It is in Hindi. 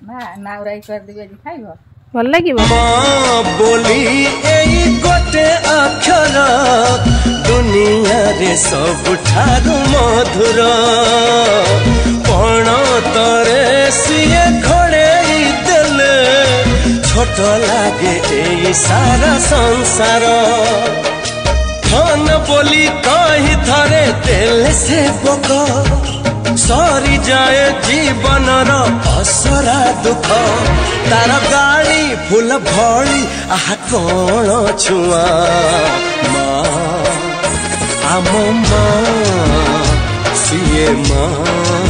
ନା ନାଉରାଇ କରିଦେବି ଆଜି ଖାଇବ ଭଲ ଲାଗିବ। बोली एई गोटे अक्षर दुनिया रे सबुठारु मधुर पण तरे सिए घोड़े देले छोट लागे एई सारा संसार धन बोली कही थरे देले से बक सरी जाए जीवन असरा दुख तार गाड़ी फूल भली आह कौन छुआ माँ आम माँ सीए माँ।